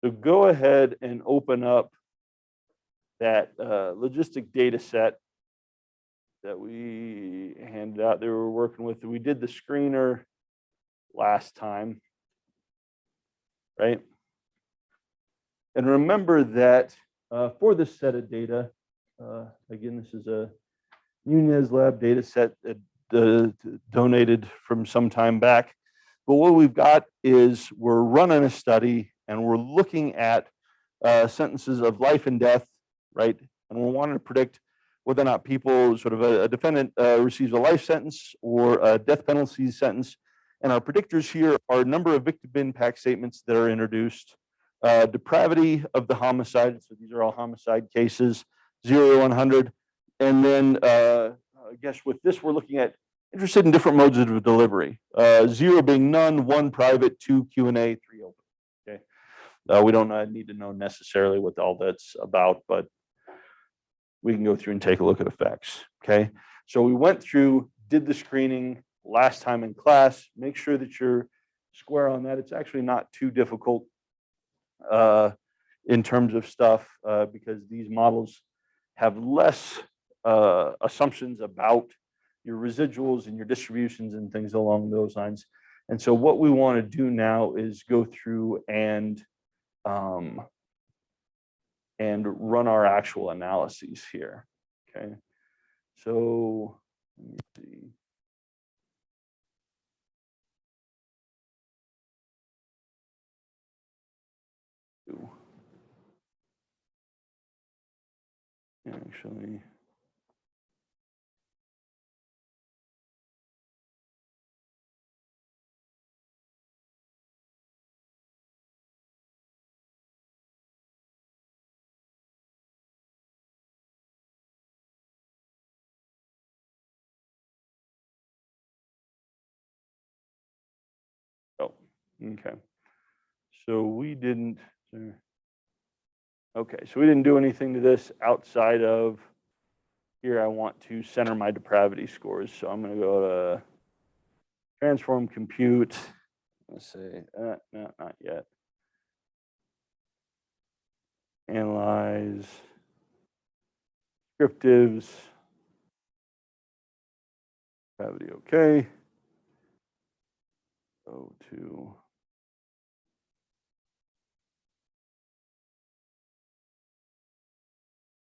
So go ahead and open up that logistic data set that we handed out that we were working with. We did the screener last time, right? And remember that for this set of data, again, this is a Nunez Lab data set that donated from some time back. But what we've got is we're running a study and we're looking at sentences of life and death, right? And we're wanting to predict whether or not people, sort of a defendant receives a life sentence or a death penalty sentence. And our predictors here are a number of victim impact statements that are introduced, depravity of the homicide. So these are all homicide cases, 0 to 100. And then I guess with this, we're looking at interested in different modes of delivery. 0 being none, 1 private, 2 Q&A, 3 open. Okay. We don't need to know necessarily what all that's about, but we can go through and take a look at effects. Okay. So we went through, did the screening last time in class. Make sure that you're square on that. It's actually not too difficult in terms of stuff because these models have less assumptions about your residuals and your distributions and things along those lines. And so what we want to do now is go through and run our actual analyses here. Okay. So let me see. Actually, oh, okay. So we didn't. Okay, so we didn't do anything to this outside of here. I want to center my depravity scores. So I'm going to go to transform compute. Let's say, no, not yet. Analyze descriptives. Depravity, okay. Go to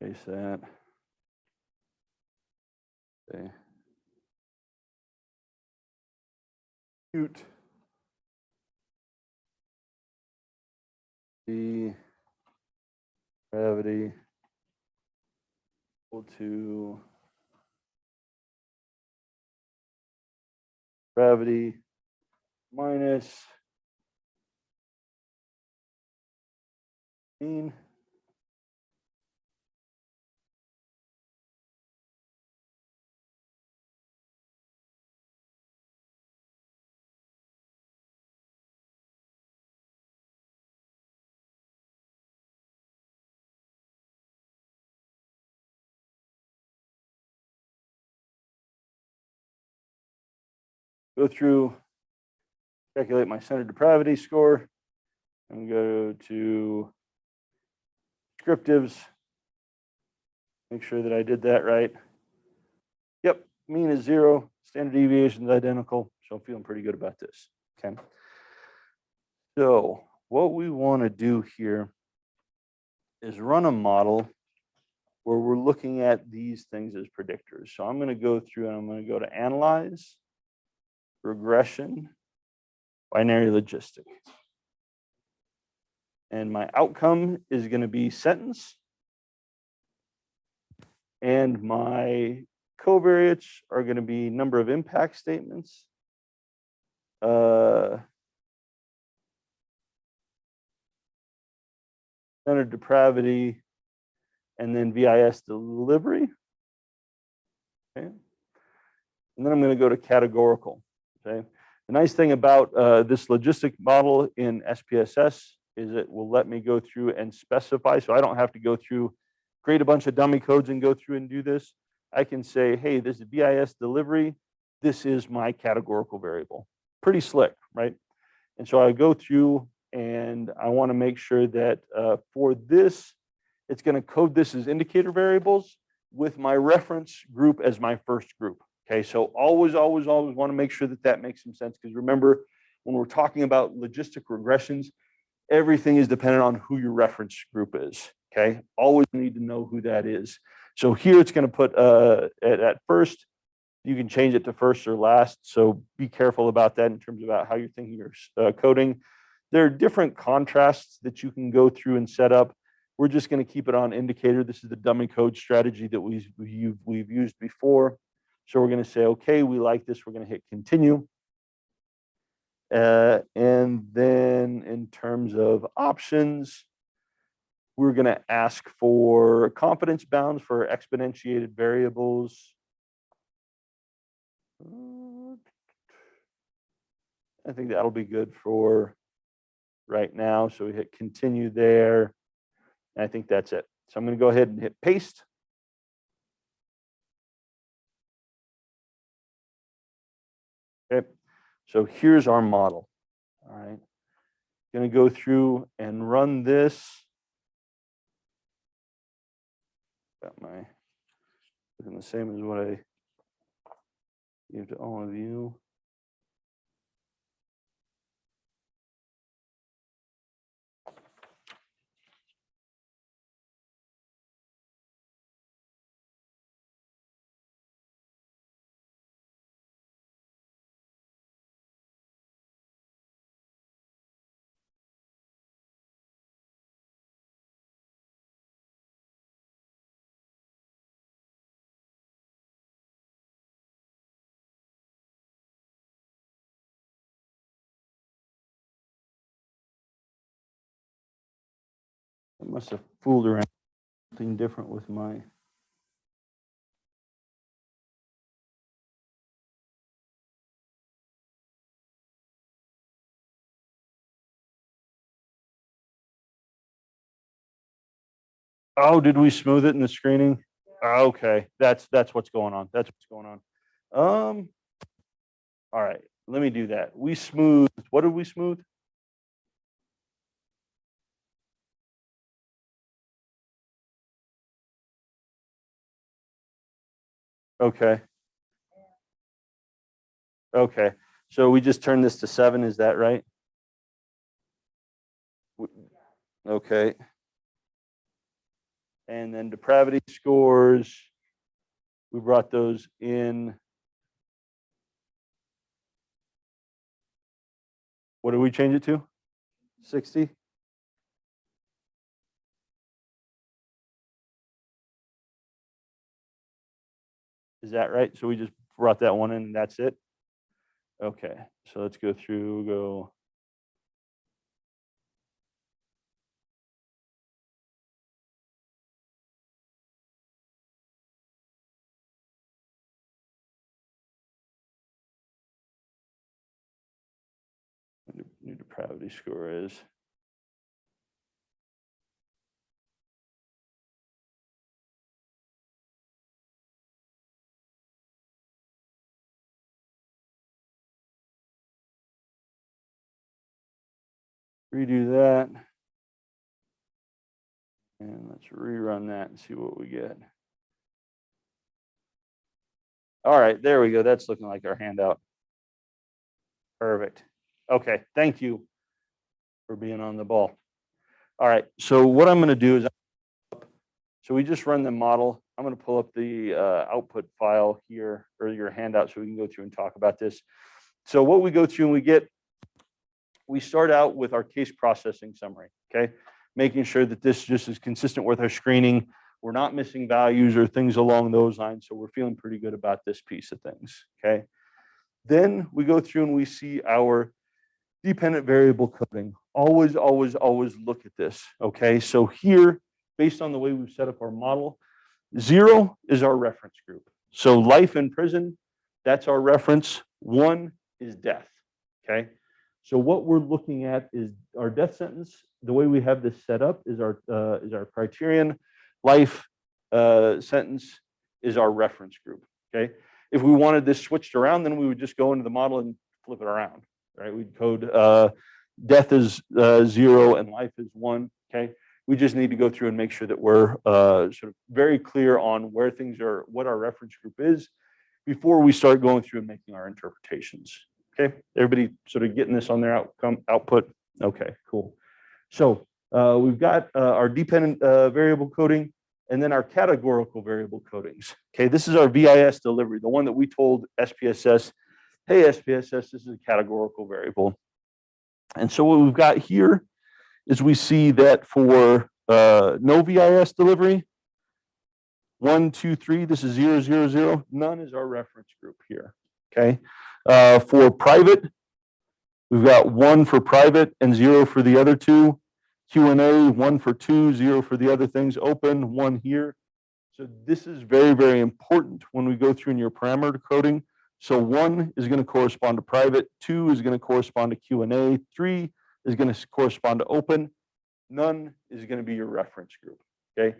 paste that. Okay. Compute the gravity equal to gravity minus mean. Go through, calculate my center depravity score, and go to descriptives. Make sure that I did that right. Yep, mean is 0, standard deviation is identical, so I'm feeling pretty good about this. Okay. So what we want to do here is run a model where we're looking at these things as predictors. So I'm going to go through and I'm going to go to analyze, regression, binary logistic. And my outcome is going to be sentence. And my covariates are going to be number of impact statements, standard depravity, and then VIS delivery. Okay. And then I'm going to go to categorical. Okay. The nice thing about this logistic model in SPSS is it will let me go through and specify, so I don't have to go through, create a bunch of dummy codes and go through and do this. I can say, hey, this is VIS delivery. This is my categorical variable. Pretty slick, right? And so I go through and I want to make sure that for this, it's going to code this as indicator variables with my reference group as my first group. Okay, so always want to make sure that that makes some sense, because remember, when we're talking about logistic regressions, everything is dependent on who your reference group is. Okay, always need to know who that is. So here it's going to put at first. You can change it to first or last, so be careful about that in terms about how you're thinking your coding. There are different contrasts that you can go through and set up. We're just going to keep it on indicator. This is the dummy code strategy that we've used before. So we're going to say, okay, we like this. We're going to hit continue. And then in terms of options, we're going to ask for confidence bounds for exponentiated variables. I think that'll be good for right now. So we hit continue there. And I think that's it. So I'm going to go ahead and hit paste. Okay. So here's our model. All right. Going to go through and run this. Got my looking the same as what I gave to all of you. I must have fooled around something different with my. Oh, did we smooth it in the screening? Okay, that's what's going on. That's what's going on. All right, let me do that. We smoothed. What did we smooth? Okay. Okay. So we just turned this to 7. Is that right? Okay. And then depravity scores, we brought those in. What did we change it to? 60? Is that right? So we just brought that one in and that's it? Okay. So let's go through, go. New depravity score is. Redo that. And let's rerun that and see what we get. All right, there we go. That's looking like our handout. Perfect. Okay, thank you for being on the ball. All right, so what I'm going to do is, so we just run the model. I'm going to pull up the output file here, or your handout, so we can go through and talk about this. So what we go through and we start out with our case processing summary, okay? Making sure that this just is consistent with our screening. We're not missing values or things along those lines, so we're feeling pretty good about this piece of things, okay? Then we go through and we see our dependent variable coding. Always look at this, okay? So here, based on the way we've set up our model, 0 is our reference group. So life in prison, that's our reference. 1 is death, okay? So what we're looking at is our death sentence. The way we have this set up is our criterion. Life sentence is our reference group, okay? If we wanted this switched around, then we would just go into the model and flip it around, right? We'd code death is 0 and life is 1. Okay. We just need to go through and make sure that we're sort of very clear on where things are, what our reference group is, before we start going through and making our interpretations. Okay. Everybody sort of getting this on their output. Okay, cool. So we've got our dependent variable coding, and then our categorical variable codings. Okay, this is our VIS delivery, the one that we told SPSS, hey, SPSS, this is a categorical variable. And so what we've got here is we see that for no VIS delivery, 1, 2, 3, this is 0, 0, 0. None is our reference group here. Okay, for private, we've got 1 for private and 0 for the other two. Q&A, 1 for 2, 0 for the other things. Open, 1 here. So this is very, very important when we go through in your parameter coding. So 1 is going to correspond to private, 2 is going to correspond to Q&A, 3 is going to correspond to open, none is going to be your reference group. Okay,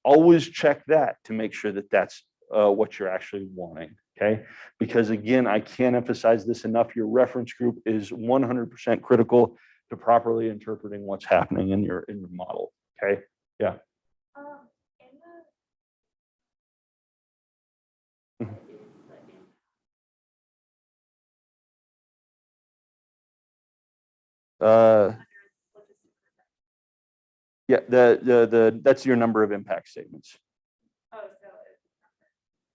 always check that to make sure that that's what you're actually wanting. Okay, because again, I can't emphasize this enough. Your reference group is 100% critical to properly interpreting what's happening in your model. Okay, yeah. Yeah, that's your number of impact statements. Oh, so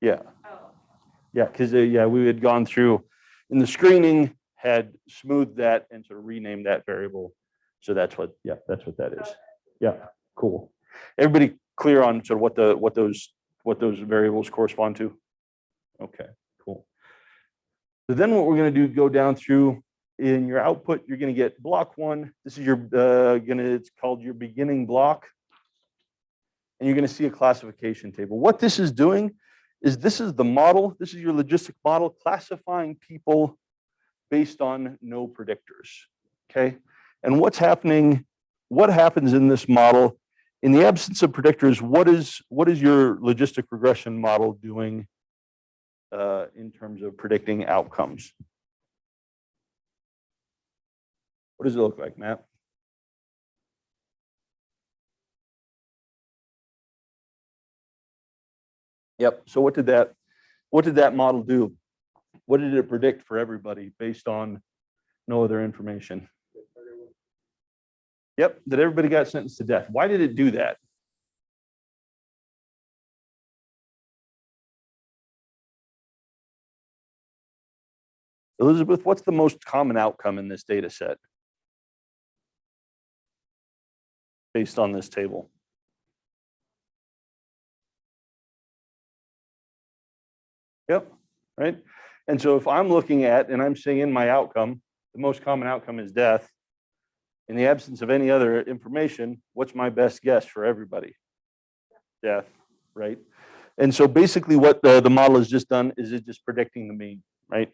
yeah. Oh. Yeah, because yeah, we had gone through in the screening, had smoothed that and sort of renamed that variable. So that's what, yeah, that's what that is. Okay. Yeah, cool. Everybody clear on sort of what those variables correspond to? Okay, cool. So then what we're going to do, go down through in your output, you're going to get block 1. This is your it's called your beginning block. And you're going to see a classification table. What this is doing is this is the model. This is your logistic model classifying people based on no predictors. Okay. And what's happening, what happens in this model in the absence of predictors? What is your logistic regression model doing in terms of predicting outcomes? What does it look like, Matt? Yep. So what did that model do? What did it predict for everybody based on no other information? Yep, that everybody got sentenced to death. Why did it do that? Elizabeth, what's the most common outcome in this data set based on this table? Yep, right. And so if I'm looking at, and I'm saying in my outcome, the most common outcome is death, in the absence of any other information, what's my best guess for everybody? Death, right? And so basically what the model has just done is it's just predicting the mean, right?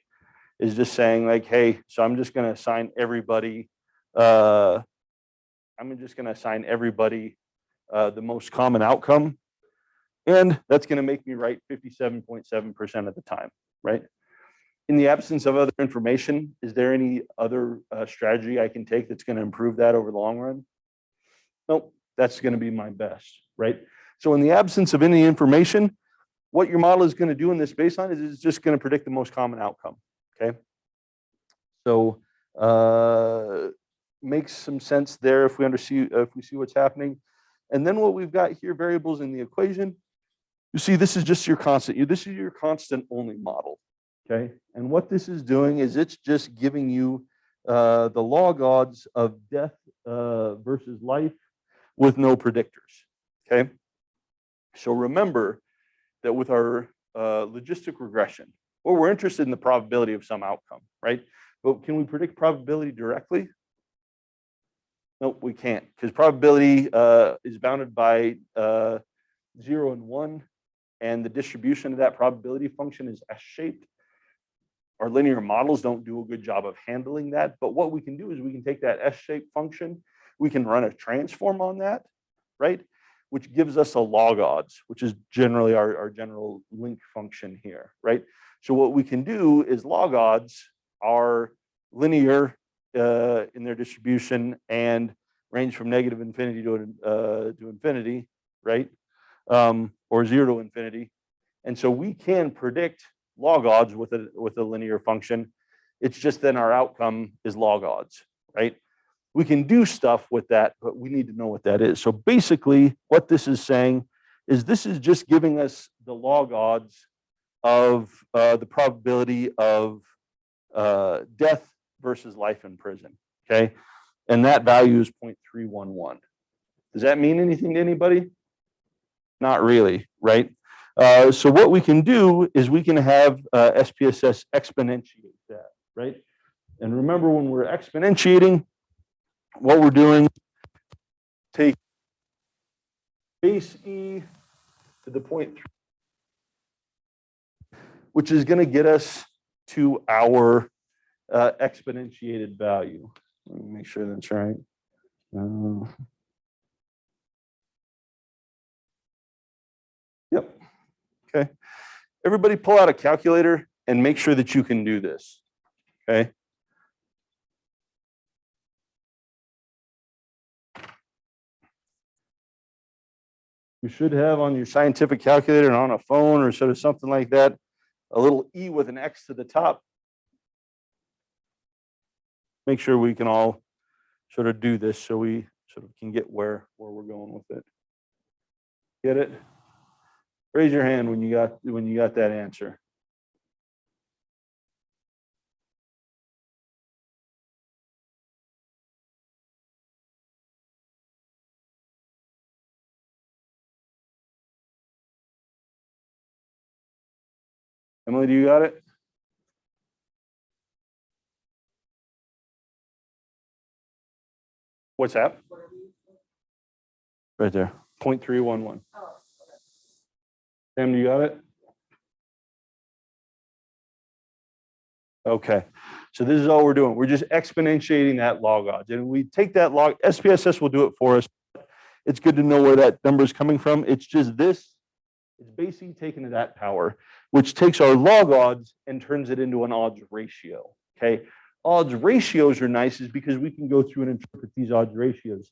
Is just saying like, hey, so I'm just going to assign everybody, the most common outcome. And that's going to make me right 57.7% of the time, right? In the absence of other information, is there any other strategy I can take that's going to improve that over the long run? Nope, that's going to be my best, right? So in the absence of any information, what your model is going to do in this baseline is it's just going to predict the most common outcome, okay? So makes some sense there if we see what's happening. And then what we've got here, variables in the equation, you see this is just your constant. This is your constant only model, okay? And what this is doing is it's just giving you the log odds of death versus life with no predictors, okay? So remember that with our logistic regression, well, we're interested in the probability of some outcome, right? But can we predict probability directly? Nope, we can't, because probability is bounded by 0 and 1, and the distribution of that probability function is S-shaped. Our linear models don't do a good job of handling that, but what we can do is we can take that S-shaped function, we can run a transform on that, right? Which gives us a log odds, which is generally our general link function here, right? So what we can do is log odds are linear in their distribution and range from negative infinity to infinity, right? Or 0 to infinity. And so we can predict log odds with a linear function. It's just then our outcome is log odds, right? We can do stuff with that, but we need to know what that is. So basically, what this is saying is this is just giving us the log odds of the probability of death versus life in prison, okay? And that value is 0.311. Does that mean anything to anybody? Not really, right? So what we can do is we can have SPSS exponentiate that, right? And remember, when we're exponentiating, what we're doing, take base E to the 0.3, which is going to get us to our exponentiated value. Let me make sure that's right. Yep. Okay. Everybody pull out a calculator and make sure that you can do this. Okay. You should have on your scientific calculator and on a phone or sort of something like that, a little E with an X to the top. Make sure we can all sort of do this so we sort of can get where we're going with it. Get it? Raise your hand when you got that answer. Emily, do you got it? What's that? Right there, 0.311. Sam, do you got it? Okay, so this is all we're doing. We're just exponentiating that log odds. And we take that log, SPSS will do it for us. It's good to know where that number is coming from. It's just this, it's basically taken to that power, which takes our log odds and turns it into an odds ratio, okay? Odds ratios are nice is because we can go through and interpret these odds ratios.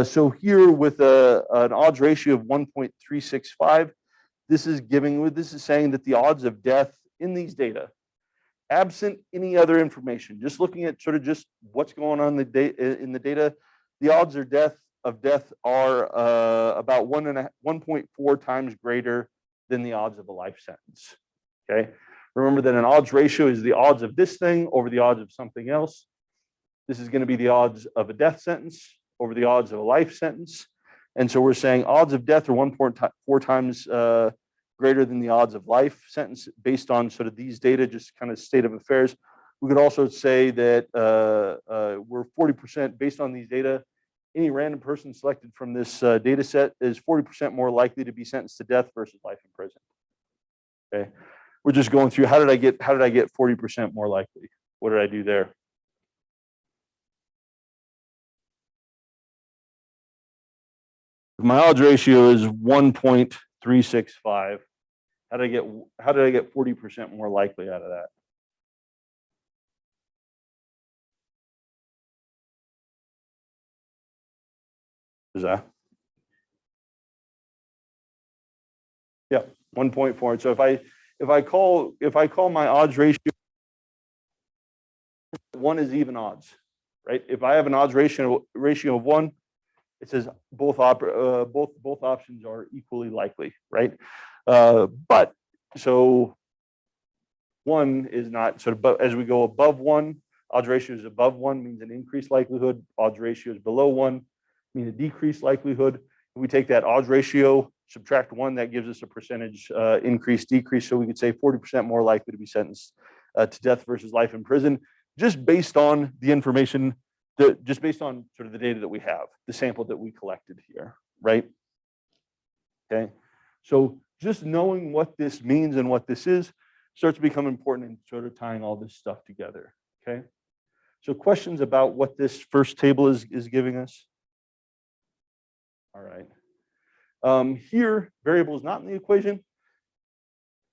So here with an odds ratio of 1.365, this is saying that the odds of death in these data, absent any other information, just looking at sort of just what's going on in the data, the odds of death are about 1.4 times greater than the odds of a life sentence. Okay. Remember that an odds ratio is the odds of this thing over the odds of something else. This is going to be the odds of a death sentence over the odds of a life sentence. And so we're saying odds of death are 1.4 times greater than the odds of life sentence based on sort of these data, just kind of state of affairs. We could also say that we're 40% based on these data. Any random person selected from this data set is 40% more likely to be sentenced to death versus life in prison. Okay. We're just going through how did I get 40% more likely? What did I do there? My odds ratio is 1.365. How did I get 40% more likely out of that? Is that? Yeah, 1.4. So if I call my odds ratio, 1 is even odds, right? If I have an odds ratio of 1, it says both options are equally likely, right? But so 1 is not sort of, but as we go above 1, odds ratio is above 1 means an increased likelihood. Odds ratio is below 1 means a decreased likelihood. If we take that odds ratio, subtract 1, that gives us a percentage increase, decrease. So we could say 40% more likely to be sentenced to death versus life in prison, just based on the information, just based on sort of the data that we have, the sample that we collected here, right? Okay, so just knowing what this means and what this is starts to become important in sort of tying all this stuff together, okay? So questions about what this first table is giving us? All right. Here, variable is not in the equation.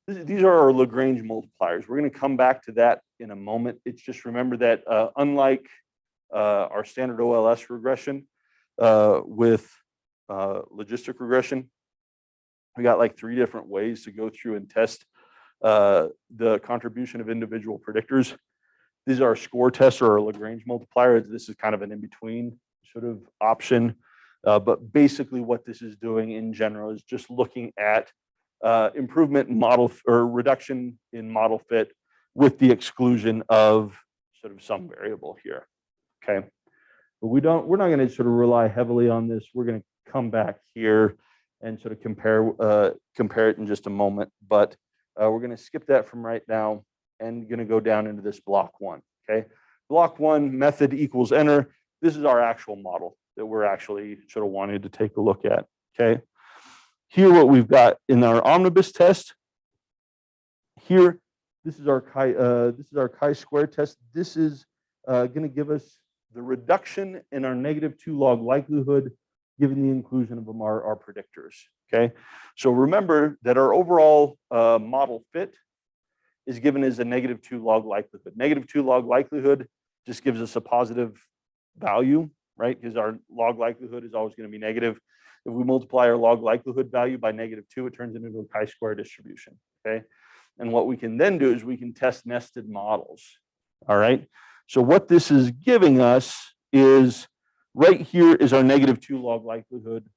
These are our Lagrange multipliers. We're going to come back to that in a moment. It's just remember that unlike our standard OLS regression with logistic regression. We got like 3 different ways to go through and test the contribution of individual predictors. These are score tests or a Lagrange multiplier. This is kind of an in-between sort of option. But basically what this is doing in general is just looking at improvement in model or reduction in model fit with the exclusion of sort of some variable here. Okay. But we're not going to sort of rely heavily on this. We're going to come back here and sort of compare it in just a moment. But we're going to skip that from right now and going to go down into this block 1. Okay. Block 1 method equals enter. This is our actual model that we're actually sort of wanting to take a look at. Okay. Here, what we've got in our omnibus test. Here, this is our chi-square test. This is going to give us the reduction in our -2 log likelihood given the inclusion of our predictors. Okay. So remember that our overall model fit is given as a -2 log likelihood. -2 log likelihood just gives us a positive value, right? Because our log likelihood is always going to be negative. If we multiply our log likelihood value by -2, it turns into a chi-square distribution. Okay. And what we can then do is we can test nested models. All right. So what this is giving us is right here is our -2 log likelihood.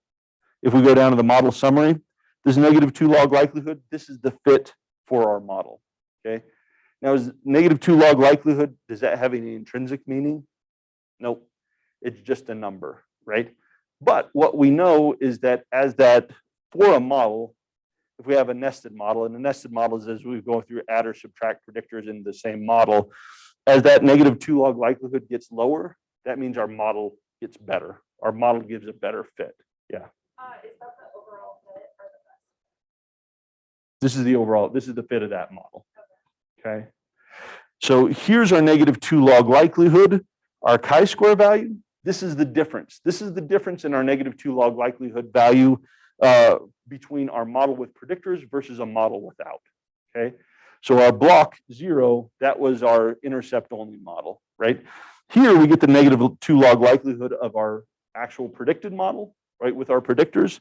If we go down to the model summary, this -2 log likelihood, this is the fit for our model. Okay. Now, is -2 log likelihood, does that have any intrinsic meaning? Nope. It's just a number, right? But what we know is that for a model, if we have a nested model, and a nested model is as we go through add or subtract predictors in the same model, as that -2 log likelihood gets lower, that means our model gets better. Our model gives a better fit. Yeah. Is that the overall fit or the best? This is the overall, this is the fit of that model. Okay. So here's our -2 log likelihood, our chi-square value. This is the difference. This is the difference in our -2 log likelihood value between our model with predictors versus a model without. Okay. So our block 0, that was our intercept only model, right? Here we get the -2 log likelihood of our actual predicted model, right, with our predictors.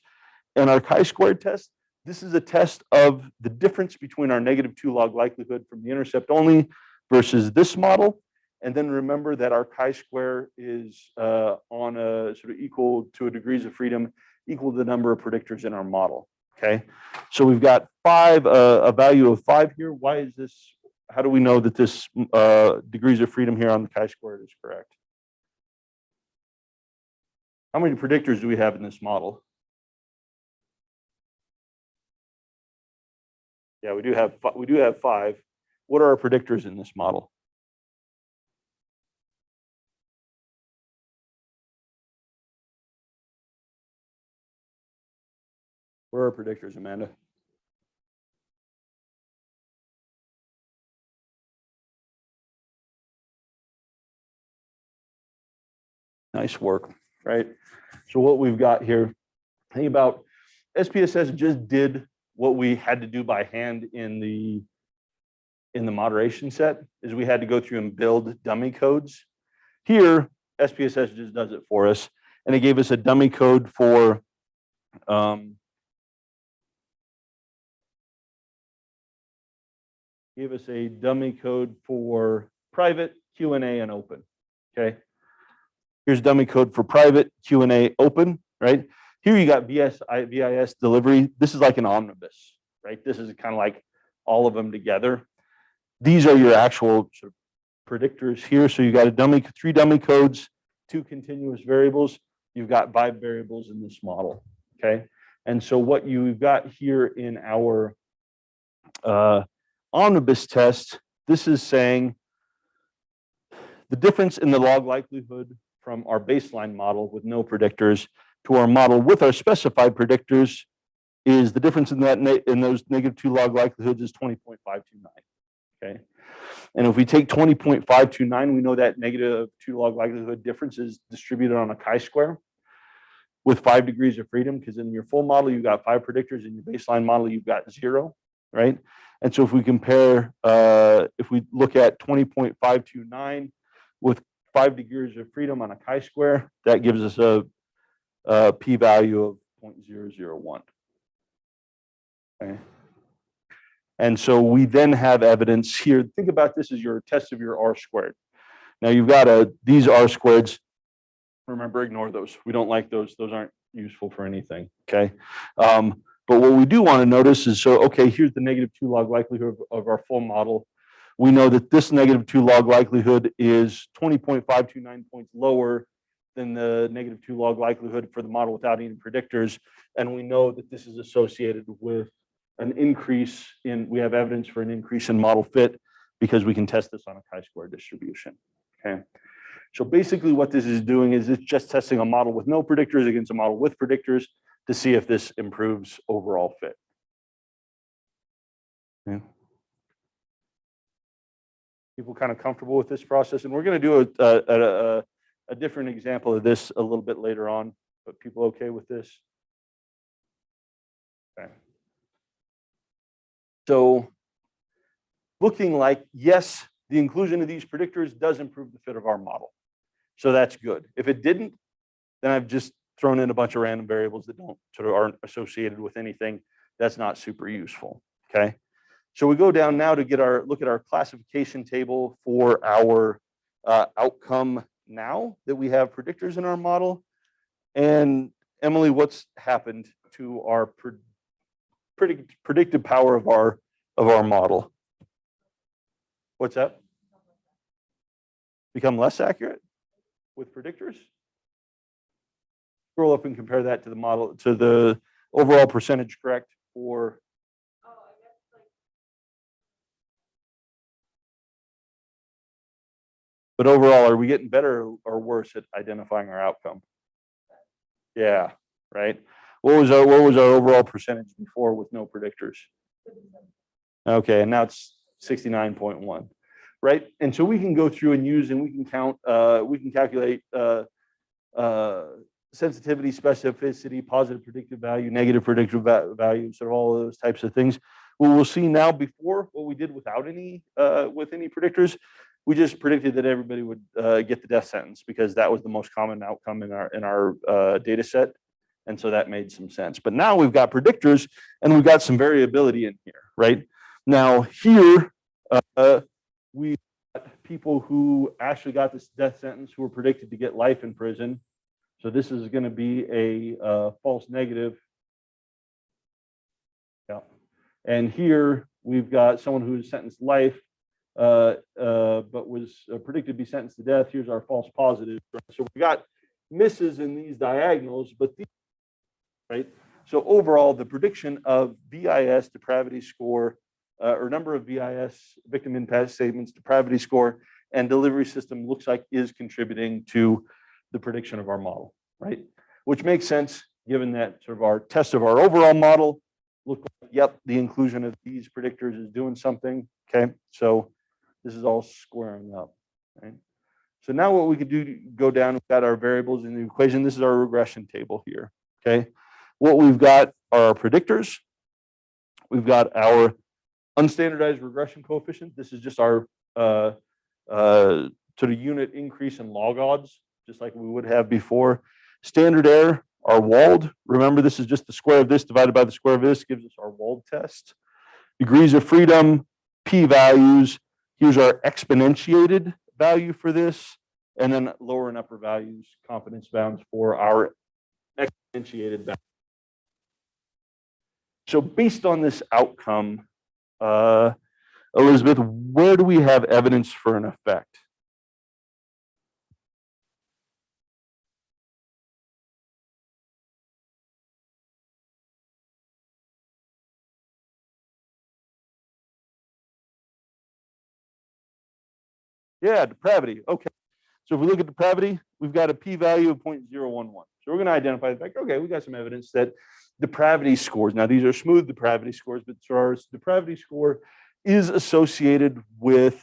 And our chi-squared test, this is a test of the difference between our -2 log likelihood from the intercept only versus this model. And then remember that our chi-square is on a sort of equal to a degrees of freedom equal to the number of predictors in our model. Okay, so we've got 5, a value of 5 here. Why is this? How do we know that this degrees of freedom here on the chi-squared is correct? How many predictors do we have in this model? Yeah, we do have 5. What are our predictors in this model? What are our predictors, Amanda? Nice work, right? So what we've got here, think about SPSS just did what we had to do by hand in the moderation set, is we had to go through and build dummy codes. Here, SPSS just does it for us, and it gave us a dummy code for private, Q&A, and open. Okay. Here's dummy code for private, Q&A, open, right? Here you got VIS delivery. This is like an omnibus, right? This is kind of like all of them together. These are your actual sort of predictors here. So you got 3 dummy codes, 2 continuous variables. You've got 5 variables in this model, okay? And so what you've got here in our omnibus test, this is saying the difference in the log likelihood from our baseline model with no predictors to our model with our specified predictors is the difference in that in those -2 log likelihoods is 20.529. Okay. And if we take 20.529, we know that -2 log likelihood difference is distributed on a chi-square with 5 degrees of freedom, because in your full model, you've got 5 predictors. In your baseline model, you've got 0, right? And so if we compare, if we look at 20.529 with 5 degrees of freedom on a chi-square. That gives us a p-value of 0.001. Okay. And so we then have evidence here. Think about this as your test of your R squared. Now you've got these R squareds. Remember, ignore those. We don't like those. Those aren't useful for anything. Okay. But what we do want to notice is, so, okay, here's the -2 log likelihood of our full model. We know that this -2 log likelihood is 20.529 points lower than the -2 log likelihood for the model without any predictors. And we know that this is associated with an increase in, we have evidence for an increase in model fit because we can test this on a chi-square distribution. Okay. So basically what this is doing is it's just testing a model with no predictors against a model with predictors to see if this improves overall fit. Okay. People kind of comfortable with this process, and we're going to do a different example of this a little bit later on, but people okay with this? Okay. So looking like, yes, the inclusion of these predictors does improve the fit of our model. So that's good. If it didn't, then I've just thrown in a bunch of random variables that don't sort of aren't associated with anything. That's not super useful. Okay. So we go down now to get look at our classification table for our outcome now that we have predictors in our model. And Emily, what's happened to our predictive power of our model? What's that? Become less accurate with predictors? Scroll up and compare that to the model, to the overall percentage correct for. Oh, I guess like. But overall, are we getting better or worse at identifying our outcome? Yeah, right. What was our overall percentage before with no predictors? Okay, and now it's 69.1, right? And so we can go through and use, and we can count, we can calculate sensitivity, specificity, positive predictive value, negative predictive value, sort of all of those types of things. What we'll see now, before what we did without any with any predictors, we just predicted that everybody would get the death sentence because that was the most common outcome in our data set. And so that made some sense. But now we've got predictors and we've got some variability in here, right? Now here, we got people who actually got this death sentence who were predicted to get life in prison. So this is going to be a false negative. Yeah. And here we've got someone who is sentenced life, but was predicted to be sentenced to death. Here's our false positive. So we got misses in these diagonals, but these, right? So overall, the prediction of BIS depravity score, or number of BIS victim impact statements, depravity score, and delivery system looks like is contributing to the prediction of our model, right? Which makes sense given that sort of our test of our overall model look like, yep, the inclusion of these predictors is doing something. Okay, so this is all squaring up, right? So now what we could do, go down, we've got our variables in the equation. This is our regression table here. Okay, what we've got are our predictors. We've got our unstandardized regression coefficient. This is just our sort of unit increase in log odds, just like we would have before. Standard error, our walled. Remember, this is just the square of this divided by the square of this gives us our walled test. Degrees of freedom, p-values. Here's our exponentiated value for this, and then lower and upper values, confidence bounds for our exponentiated value. So based on this outcome, Elizabeth, where do we have evidence for an effect? Yeah, depravity. Okay. So if we look at depravity, we've got a p-value of 0.011. So we're going to identify the fact, okay, we got some evidence that depravity scores, now these are smooth depravity scores, but our depravity score is associated with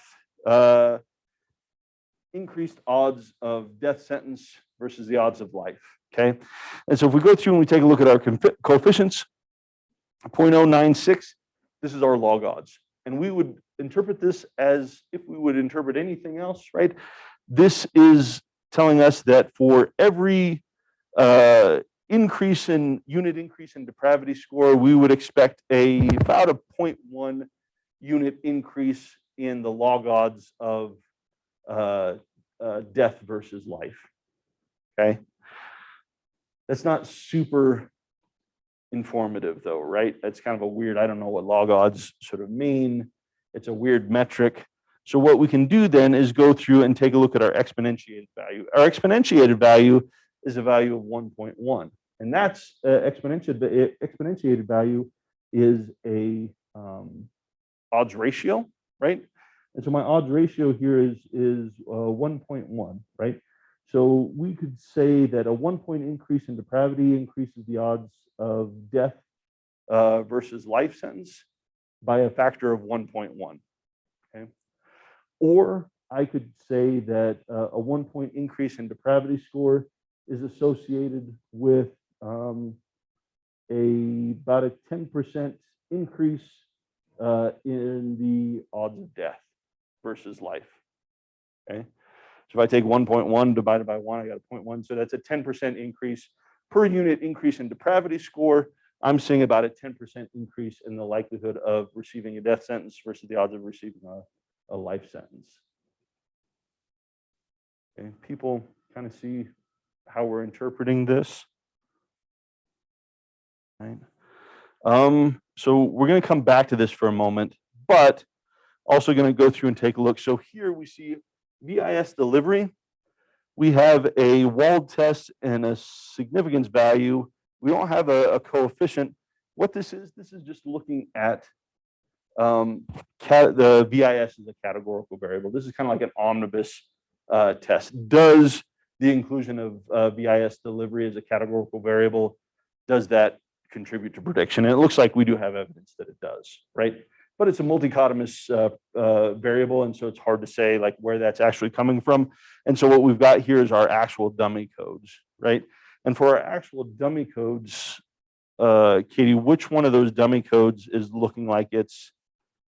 increased odds of death sentence versus the odds of life, okay? And so if we go through and we take a look at our coefficients, 0.096, this is our log odds. And we would interpret this as if we would interpret anything else, right? This is telling us that for every increase in unit increase in depravity score, we would expect about a 0.1 unit increase in the log odds of death versus life. Okay, that's not super informative though, right? That's kind of a weird, I don't know what log odds sort of mean. It's a weird metric. So what we can do then is go through and take a look at our exponentiated value. Our exponentiated value is a value of 1.1. And that's exponentiated value is a odds ratio, right? And so my odds ratio here is 1.1, right? So we could say that a 1-point increase in depravity increases the odds of death versus life sentence by a factor of 1.1. Okay. Or I could say that a 1-point increase in depravity score is associated with about a 10% increase in the odds of death versus life. Okay. So if I take 1.1 divided by 1, I got a 0.1. So that's a 10% increase per unit increase in depravity score. I'm seeing about a 10% increase in the likelihood of receiving a death sentence versus the odds of receiving a life sentence. Okay. People kind of see how we're interpreting this. Right. So we're going to come back to this for a moment, but also going to go through and take a look. So here we see VIS delivery. We have a Wald test and a significance value. We don't have a coefficient. What this is just looking at the VIS as a categorical variable. This is kind of like an omnibus test. Does the inclusion of VIS delivery as a categorical variable, does that contribute to prediction? And it looks like we do have evidence that it does, right? But it's a multicotomous variable, and so it's hard to say like where that's actually coming from. And so what we've got here is our actual dummy codes, right? And for our actual dummy codes, Katie, which one of those dummy codes is looking like it's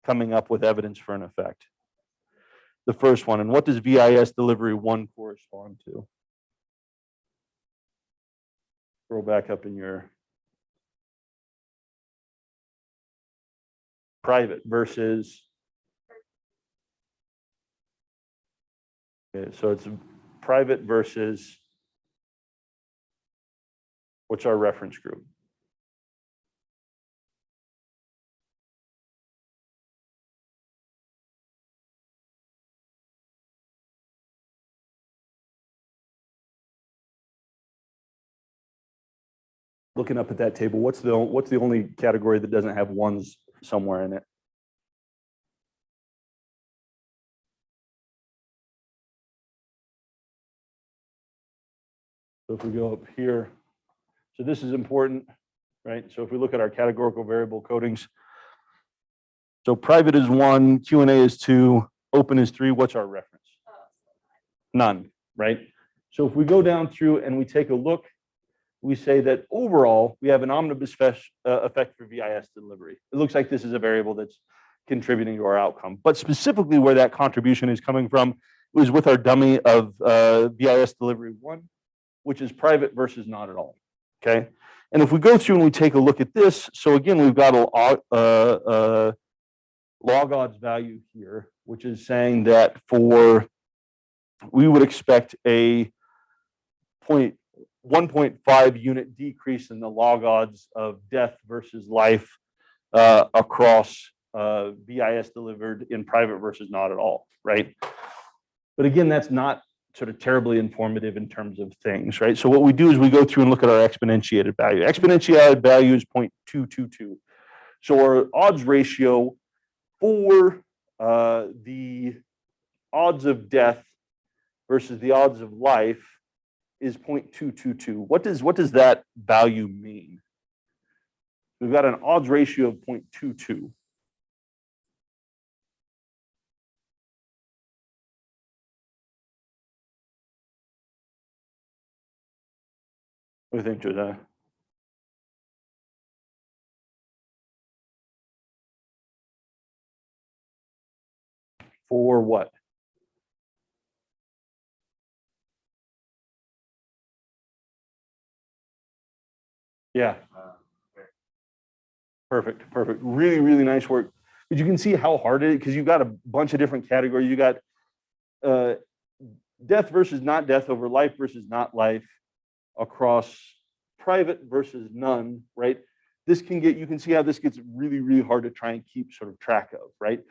coming up with evidence for an effect? The first one. And what does VIS delivery 1 correspond to? Scroll back up in your private versus. Okay, so it's private versus, what's our reference group? Looking up at that table, what's the only category that doesn't have ones somewhere in it? So if we go up here, so this is important, right? So if we look at our categorical variable codings, so private is 1, Q&A is 2, open is 3. What's our reference? None, right? So if we go down through and we take a look, we say that overall, we have an omnibus effect for VIS delivery. It looks like this is a variable that's contributing to our outcome. But specifically where that contribution is coming from is with our dummy of VIS delivery 1, which is private versus not at all, okay? And if we go through and we take a look at this, so again, we've got a log odds value here, which is saying that we would expect a 1.5 unit decrease in the log odds of death versus life across VIS delivered in private versus not at all, right? But again, that's not sort of terribly informative in terms of things, right? So what we do is we go through and look at our exponentiated value. Exponentiated value is 0.222. So our odds ratio for the odds of death versus the odds of life is 0.222. What does that value mean? We've got an odds ratio of 0.22. What do you think, Josiah? For what? Yeah. Perfect. Perfect. Really, really nice work. But you can see how hard it is because you've got a bunch of different categories. You got uh, death versus not death over life versus not life across private versus none, right? This can get, you can see how this gets really, really hard to try and keep sort of track of, right?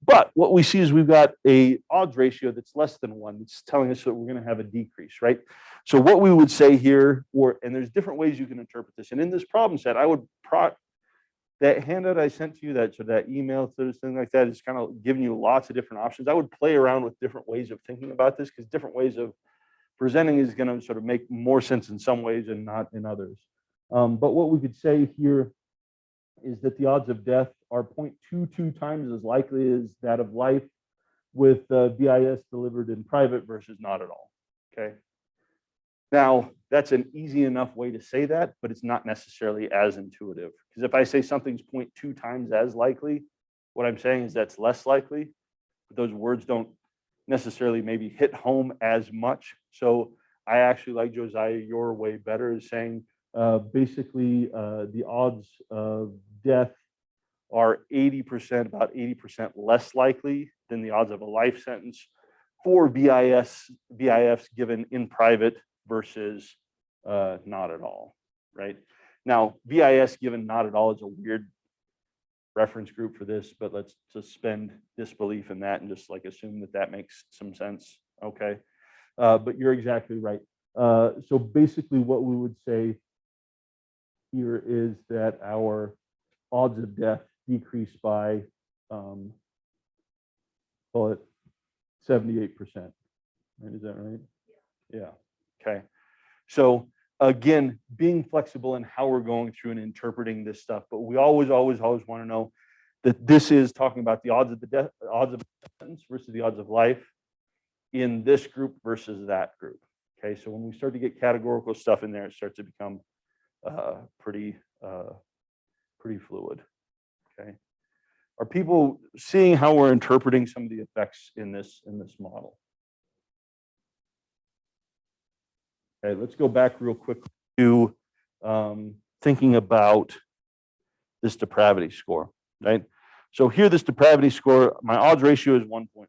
But what we see is we've got a odds ratio that's less than one. It's telling us that we're going to have a decrease, right? So what we would say here, and there's different ways you can interpret this. And in this problem set, I would that handout I sent to you, that email, sort of thing like that, is kind of giving you lots of different options. I would play around with different ways of thinking about this because different ways of presenting is going to sort of make more sense in some ways and not in others. But what we could say here is that the odds of death are 0.22 times as likely as that of life with BIS delivered in private versus not at all. Okay. Now, that's an easy enough way to say that, but it's not necessarily as intuitive. Because if I say something's 0.2 times as likely, what I'm saying is that's less likely. But those words don't necessarily maybe hit home as much. So I actually like, Josiah, your way better is saying basically the odds of death are 80%, about 80% less likely than the odds of a life sentence for BIFs given in private versus not at all, right? Now, BIS given not at all is a weird reference group for this, but let's suspend disbelief in that and just like assume that that makes some sense, okay? But you're exactly right. So basically what we would say here is that our odds of death decrease by, call it 78%, right? Is that right? Yeah, okay. So again, being flexible in how we're going through and interpreting this stuff, but we always want to know that this is talking about the odds of the death, odds of sentence versus the odds of life in this group versus that group. Okay, so when we start to get categorical stuff in there, it starts to become pretty fluid. Okay, are people seeing how we're interpreting some of the effects in this model? Okay, let's go back real quick to thinking about this depravity score, right? So here, this depravity score, my odds ratio is 1.1.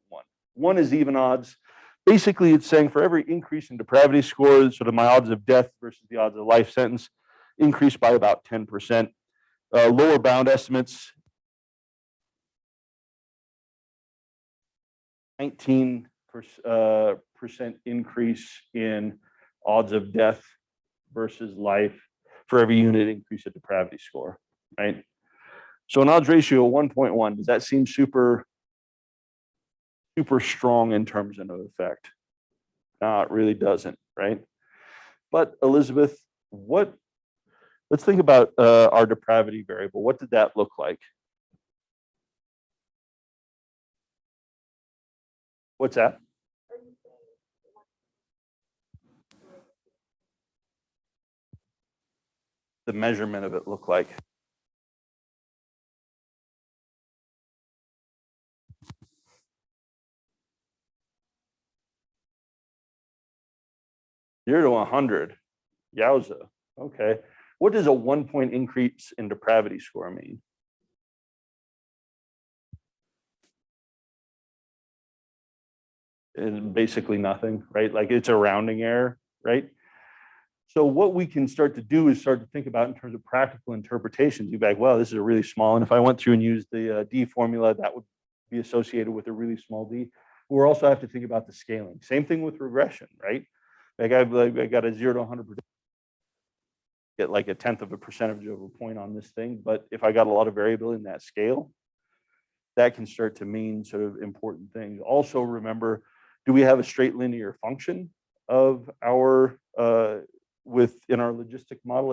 1 is even odds. Basically, it's saying for every increase in depravity score, sort of my odds of death versus the odds of life sentence increase by about 10%. Lower bound estimates, 19% increase in odds of death versus life for every unit increase of depravity score, right? So an odds ratio of 1.1, does that seem super strong in terms of effect? No, it really doesn't, right? But Elizabeth, let's think about our depravity variable. What did that look like? What's that? The measurement of it look like? 0 to 100. Yowza. Okay. What does a 1-point increase in depravity score mean? It's basically nothing, right? Like it's a rounding error, right? So what we can start to do is start to think about in terms of practical interpretations. You'd be like, well, this is a really small, and if I went through and used the D formula, that would be associated with a really small D. We'll also have to think about the scaling. Same thing with regression, right? Like I got a 0 to 100%, get like 1/10 of a percentage of a point on this thing. But if I got a lot of variability in that scale, that can start to mean sort of important things. Also remember, do we have a straight linear function of our within our logistic model?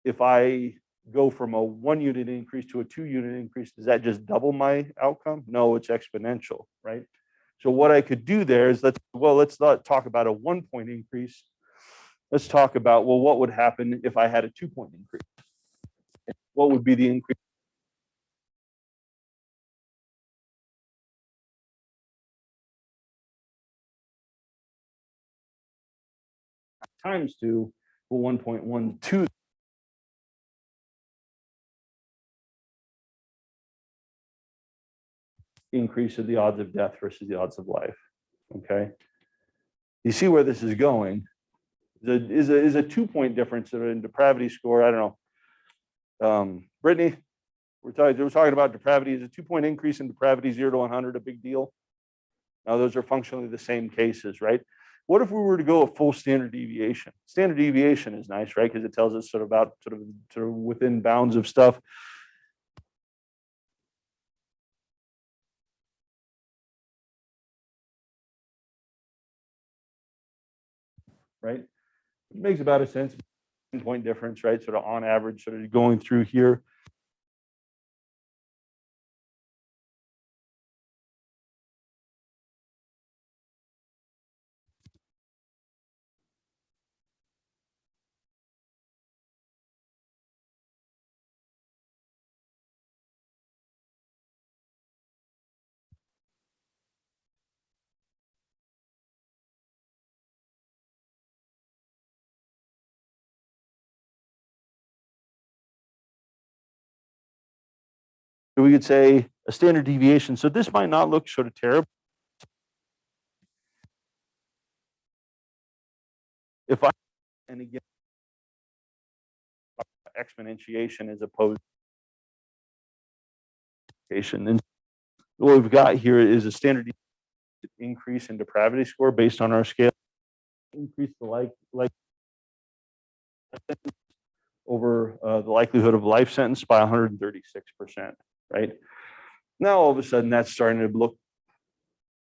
If I go from a 1 unit increase to a 2 unit increase, does that just double my outcome? No, it's exponential, right? So what I could do there is let's not talk about a 1-point increase. Let's talk about, well, what would happen if I had a 2-point increase? What would be the increase? Times 2, well, 1.12 increase of the odds of death versus the odds of life. Okay. You see where this is going. Is a 2-point difference in depravity score. I don't know. Brittany, we're talking about depravity. Is a 2-point increase in depravity 0 to 100 a big deal? Now, those are functionally the same cases, right? What if we were to go a full standard deviation? Standard deviation is nice, right? Because it tells us sort of within bounds of stuff. Right? It makes about a sense, point difference, right? Sort of on average, sort of going through here. So we could say a standard deviation. So this might not look sort of terrible. If I, and again, exponentiation as opposed to, and what we've got here is a standard increase in depravity score based on our scale. Increase the like over the likelihood of life sentence by 136%, right? Now, all of a sudden, that's starting to look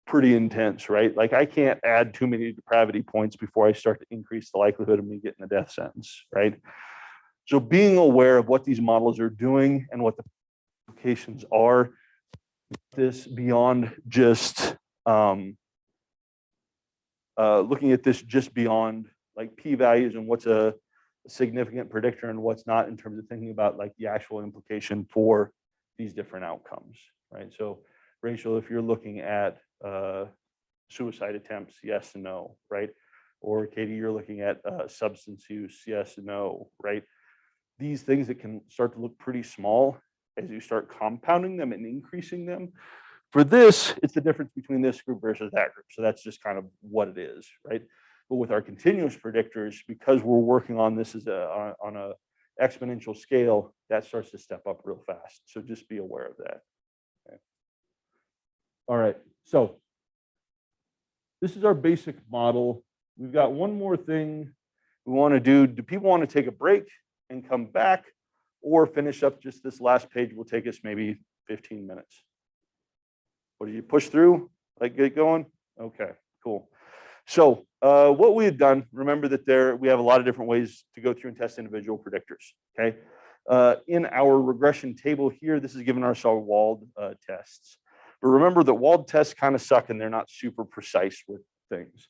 pretty intense, right? Like I can't add too many depravity points before I start to increase the likelihood of me getting a death sentence, right? So being aware of what these models are doing and what the implications are, this beyond just looking at this just beyond like p-values and what's a significant predictor and what's not in terms of thinking about like the actual implication for these different outcomes, right? So Rachel, if you're looking at suicide attempts, yes and no, right? Or Katie, you're looking at substance use, yes and no, right? These things that can start to look pretty small as you start compounding them and increasing them. For this, it's the difference between this group versus that group. So that's just kind of what it is, right? But with our continuous predictors, because we're working on this as on a exponential scale, that starts to step up real fast. So just be aware of that. Okay. All right, so this is our basic model. We've got one more thing we want to do. Do people want to take a break and come back or finish up just this last page? Will take us maybe 15 minutes. What did you push through? Like get going? Okay, cool. So what we had done, remember that we have a lot of different ways to go through and test individual predictors, okay? In our regression table here, this is giving us our walled tests. But remember that walled tests kind of suck and they're not super precise with things.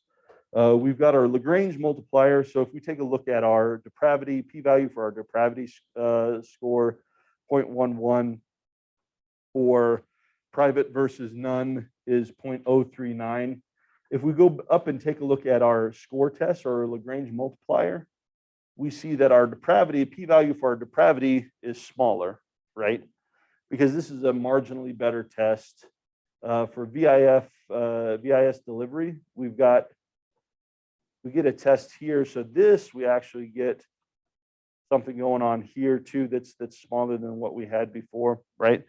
We've got our Lagrange multiplier. So if we take a look at our depravity, p-value for our depravity score, 0.11, for private versus none is 0.039. If we go up and take a look at our score test or our Lagrange multiplier, we see that our depravity, p-value for our depravity is smaller, right? Because this is a marginally better test. For VIS delivery, we get a test here. So this, we actually get something going on here too that's smaller than what we had before, right?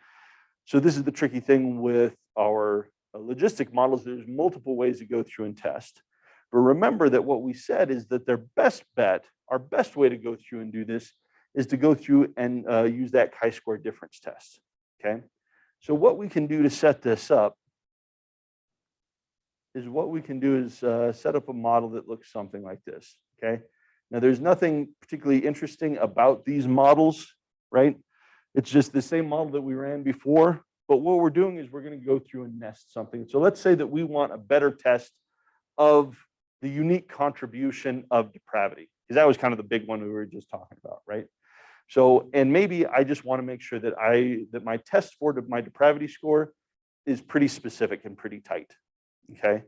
So this is the tricky thing with our logistic models. There's multiple ways to go through and test. But remember that what we said is that their best bet, our best way to go through and do this is to go through and use that chi-square difference test, okay? So what we can do to set this up is set up a model that looks something like this, okay? Now there's nothing particularly interesting about these models, right? It's just the same model that we ran before, but what we're doing is we're going to go through and nest something. So let's say that we want a better test of the unique contribution of depravity, because that was kind of the big one we were just talking about, right? So, and maybe I just want to make sure that my test for my depravity score is pretty specific and pretty tight, okay?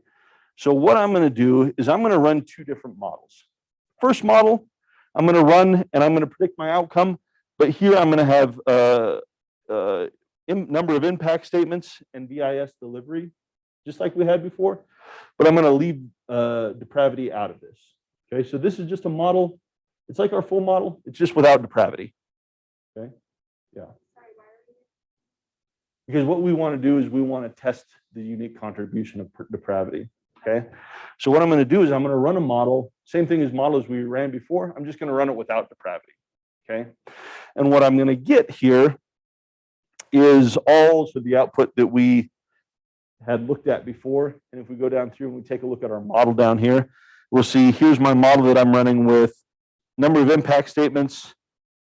So what I'm going to do is I'm going to run two different models. First model, I'm going to run and I'm going to predict my outcome. But here I'm going to have number of impact statements and VIS delivery, just like we had before, but I'm going to leave depravity out of this. Okay, so this is just a model. It's like our full model. It's just without depravity. Okay, yeah. Sorry, why are we? Because what we want to do is we want to test the unique contribution of depravity. Okay, so what I'm going to do is I'm going to run a model, same thing as models we ran before. I'm just going to run it without depravity. Okay, and what I'm going to get here is also the output that we had looked at before. And if we go down through and we take a look at our model down here, we'll see here's my model that I'm running with number of impact statements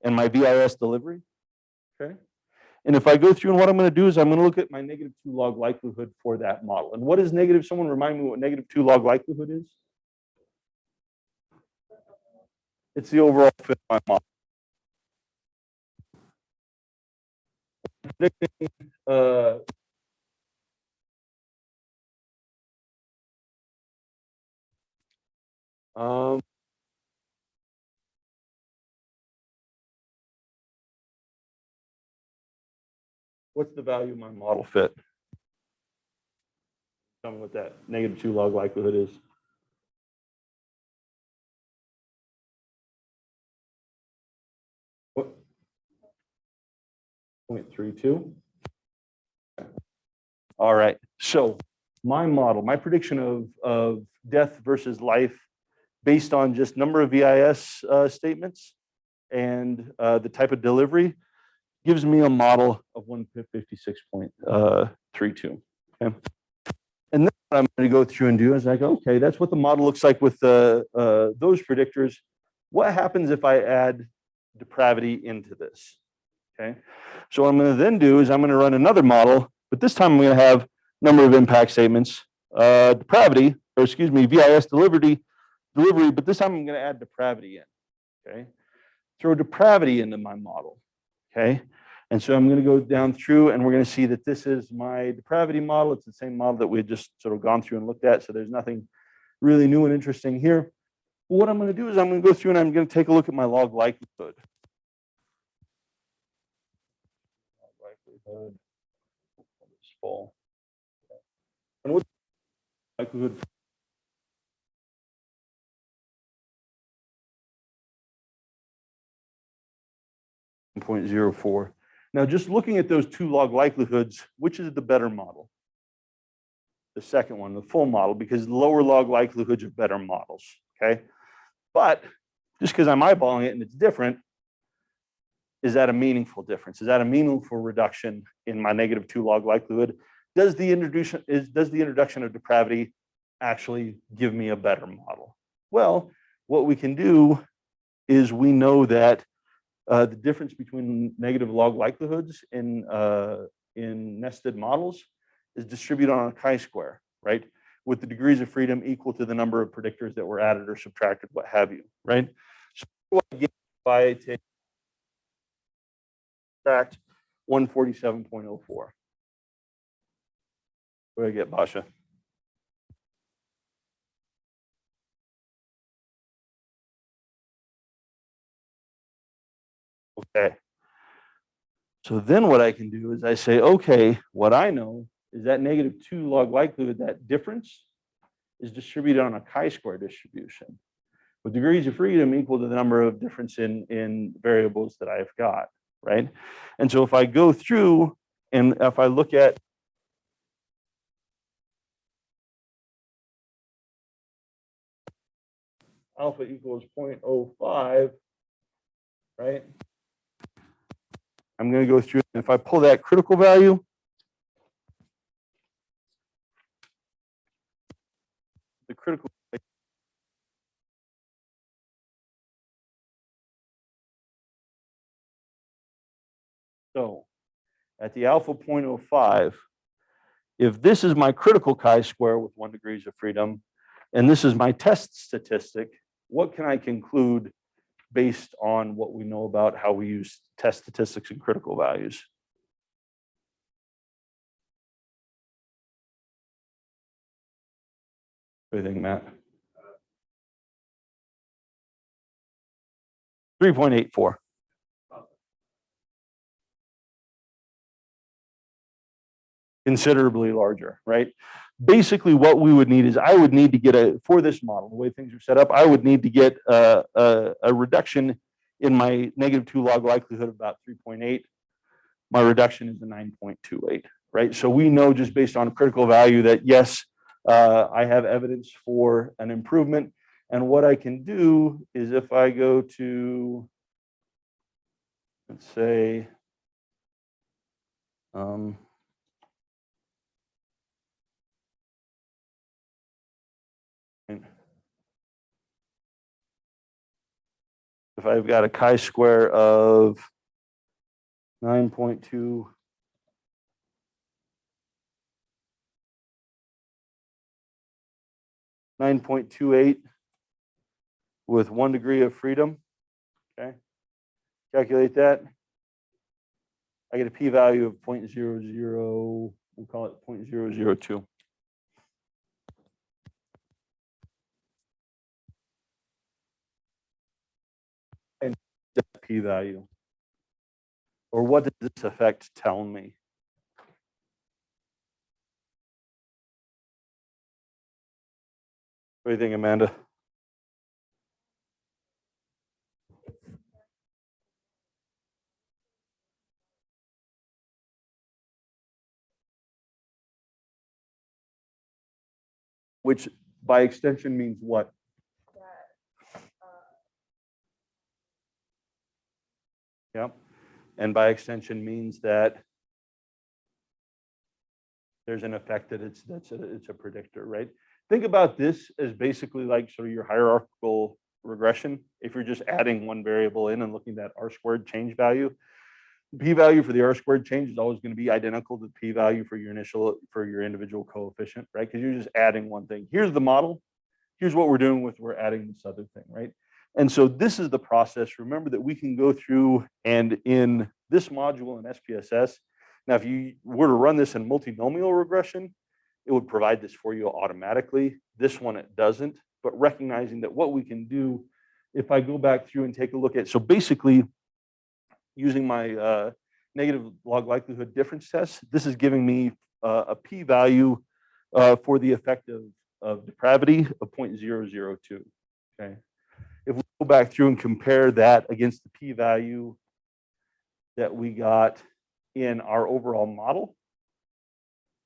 and my VIS delivery. Okay. And if I go through, and what I'm going to do is I'm going to look at my -2 log likelihood for that model. And what is negative? Someone remind me what -2 log likelihood is? It's the overall fit of my model. Um, what's the value of my model fit? Tell me what that -2 log likelihood is. What? 0.32. All right. So my model, my prediction of death versus life based on just number of VIS statements and the type of delivery gives me a model of 156.32. Okay. And then what I'm going to go through and do is I go, okay, that's what the model looks like with those predictors. What happens if I add depravity into this? Okay. So what I'm going to then do is I'm going to run another model, but this time I'm going to have number of impact statements, depravity, or excuse me, VIS delivery, but this time I'm going to add depravity in. Okay. Throw depravity into my model. Okay. And so I'm going to go down through and we're going to see that this is my depravity model. It's the same model that we had just sort of gone through and looked at. So there's nothing really new and interesting here. But what I'm going to do is I'm going to go through and I'm going to take a look at my log likelihood. Likelihood. It's full. And what's likelihood? 0.04. Now, just looking at those two log likelihoods, which is the better model? The second one, the full model, because lower log likelihoods are better models. Okay, but just because I'm eyeballing it and it's different, is that a meaningful difference? Is that a meaningful reduction in my -2 log likelihood? Does the introduction of depravity actually give me a better model? Well, what we can do is we know that the difference between negative log likelihoods in nested models is distributed on a chi-square, right? With the degrees of freedom equal to the number of predictors that were added or subtracted, what have you, right? So what I get if I take subtract 147.04. What do I get, Basha? Okay. So then what I can do is I say, okay, what I know is that -2 log likelihood, that difference is distributed on a chi-square distribution with degrees of freedom equal to the number of difference in variables that I've got, right? And so if I go through and if I look at alpha equals 0.05, right? I'm going to go through, and if I pull that critical value, the critical so at the alpha 0.05, if this is my critical chi-square with 1 degrees of freedom, and this is my test statistic, what can I conclude based on what we know about how we use test statistics and critical values? What do you think, Matt? 3.84. considerably larger, right? Basically, what we would need is I would need to get for this model, the way things are set up, I would need to get a reduction in my -2 log likelihood of about 3.8. My reduction is a 9.28, right? So we know just based on critical value that yes, I have evidence for an improvement. And what I can do is if I go to, let's say, if I've got a chi-square of 9.2, 9.28 with 1 degree of freedom, okay? Calculate that. I get a p-value of 0.00, we'll call it 0.002. And that p-value. Or what does this effect tell me? What do you think, Amanda? Which by extension means what? Yep. And by extension means that there's an effect that it's a predictor, right? Think about this as basically like sort of your hierarchical regression. If you're just adding one variable in and looking at R-squared change value, the p-value for the R-squared change is always going to be identical to the p-value for your individual coefficient, right? Because you're just adding one thing. Here's the model. Here's what we're doing we're adding this other thing, right? And so this is the process. Remember that we can go through and in this module in SPSS, now if you were to run this in multinomial regression, it would provide this for you automatically. This one, it doesn't, but recognizing that what we can do, if I go back through and take a look at, so basically using my negative log likelihood difference test, this is giving me a p-value for the effect of depravity of 0.002, okay? If we go back through and compare that against the p-value that we got in our overall model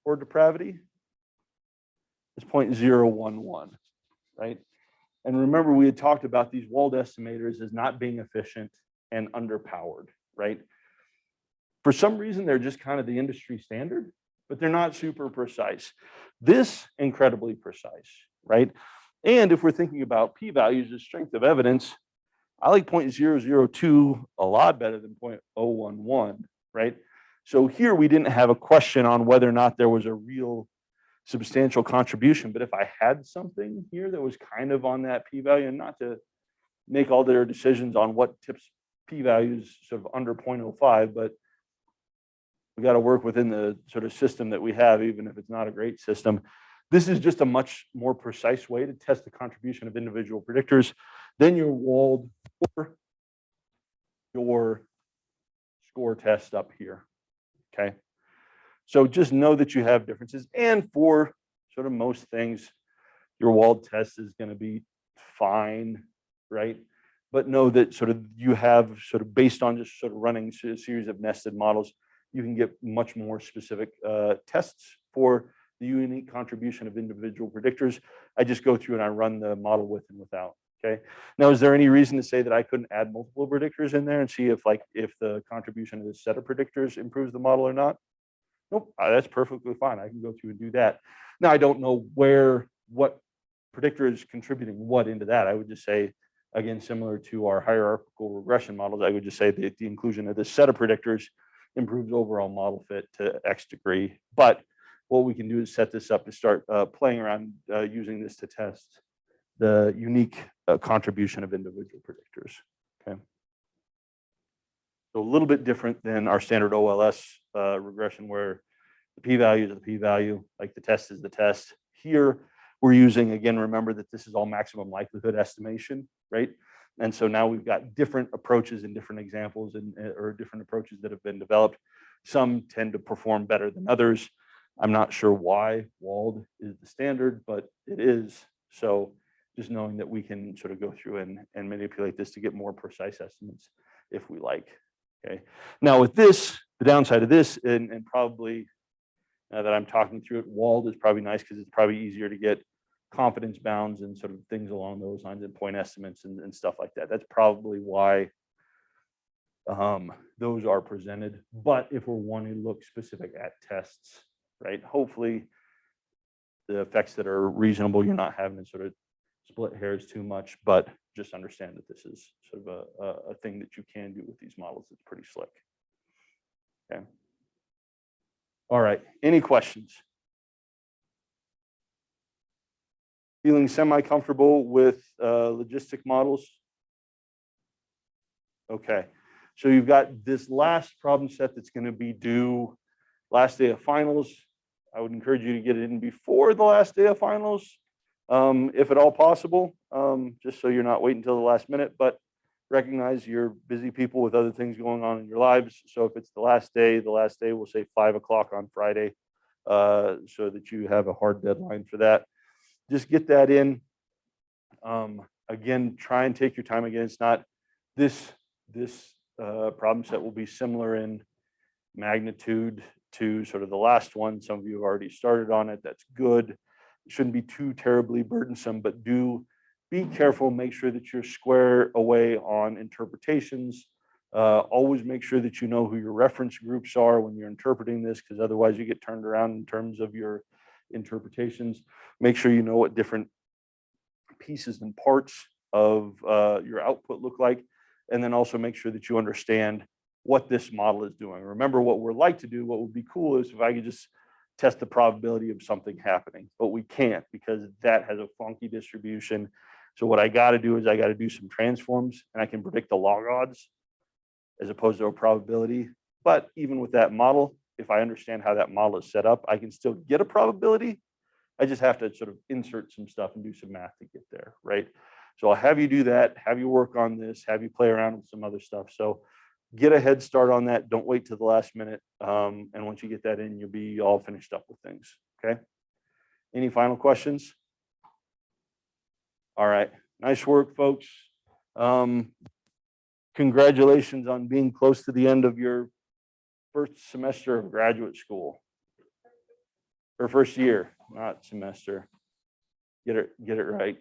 for depravity, it's 0.011, right? And remember, we had talked about these Wald estimators as not being efficient and underpowered, right? For some reason, they're just kind of the industry standard, but they're not super precise. This, incredibly precise, right? And if we're thinking about p-values as strength of evidence, I like 0.002 a lot better than 0.011, right? So here we didn't have a question on whether or not there was a real substantial contribution, but if I had something here that was kind of on that p-value, and not to make all their decisions on what tips p-values sort of under 0.05, but we got to work within the sort of system that we have, even if it's not a great system. This is just a much more precise way to test the contribution of individual predictors than your Wald or your score test up here, okay? So just know that you have differences, and for sort of most things, your Wald test is going to be fine, right? But know that sort of you have sort of based on just sort of running a series of nested models, you can get much more specific tests for the unique contribution of individual predictors. I just go through and I run the model with and without. Okay. Now, is there any reason to say that I couldn't add multiple predictors in there and see if the contribution of this set of predictors improves the model or not? Nope, that's perfectly fine. I can go through and do that. Now, I don't know what predictor is contributing what into that. I would just say, again, similar to our hierarchical regression models, I would just say that the inclusion of this set of predictors improves overall model fit to X degree. But what we can do is set this up to start playing around using this to test the unique contribution of individual predictors. Okay. So a little bit different than our standard OLS regression where the p-value is the p-value, like the test is the test. Here, we're using, again, remember that this is all maximum likelihood estimation, right? And so now we've got different approaches and different examples or different approaches that have been developed. Some tend to perform better than others. I'm not sure why walled is the standard, but it is. So just knowing that we can sort of go through and manipulate this to get more precise estimates if we like. Okay. Now with this, the downside of this, and probably now that I'm talking through it, walled is probably nice because it's probably easier to get confidence bounds and sort of things along those lines and point estimates and stuff like that. That's probably why those are presented. But if we're wanting to look specific at tests, right? Hopefully the effects that are reasonable, you're not having to sort of split hairs too much, but just understand that this is sort of a thing that you can do with these models. It's pretty slick. Okay. All right. Any questions? Feeling semi-comfortable with logistic models? Okay. So you've got this last problem set that's going to be due last day of finals. I would encourage you to get it in before the last day of finals, if at all possible, just so you're not waiting until the last minute, but recognize you're busy people with other things going on in your lives. So if it's the last day will say 5 o'clock on Friday, so that you have a hard deadline for that. Just get that in. Again, try and take your time. Again, it's not this problem set will be similar in magnitude to sort of the last one. Some of you have already started on it. That's good. It shouldn't be too terribly burdensome, but do be careful. Make sure that you're square away on interpretations. Always make sure that you know who your reference groups are when you're interpreting this, because otherwise you get turned around in terms of your interpretations. Make sure you know what different pieces and parts of your output look like. And then also make sure that you understand what this model is doing. Remember, what we'd like to do, what would be cool is if I could just test the probability of something happening, but we can't because that has a funky distribution. So what I got to do is I got to do some transforms, and I can predict the log odds as opposed to a probability. But even with that model, if I understand how that model is set up, I can still get a probability. I just have to sort of insert some stuff and do some math to get there, right? So I'll have you do that, have you work on this, have you play around with some other stuff. So get a head start on that. Don't wait till the last minute. And once you get that in, you'll be all finished up with things. Okay. Any final questions? All right. Nice work, folks. Congratulations on being close to the end of your first semester of graduate school. Or first year, not semester. Get it right.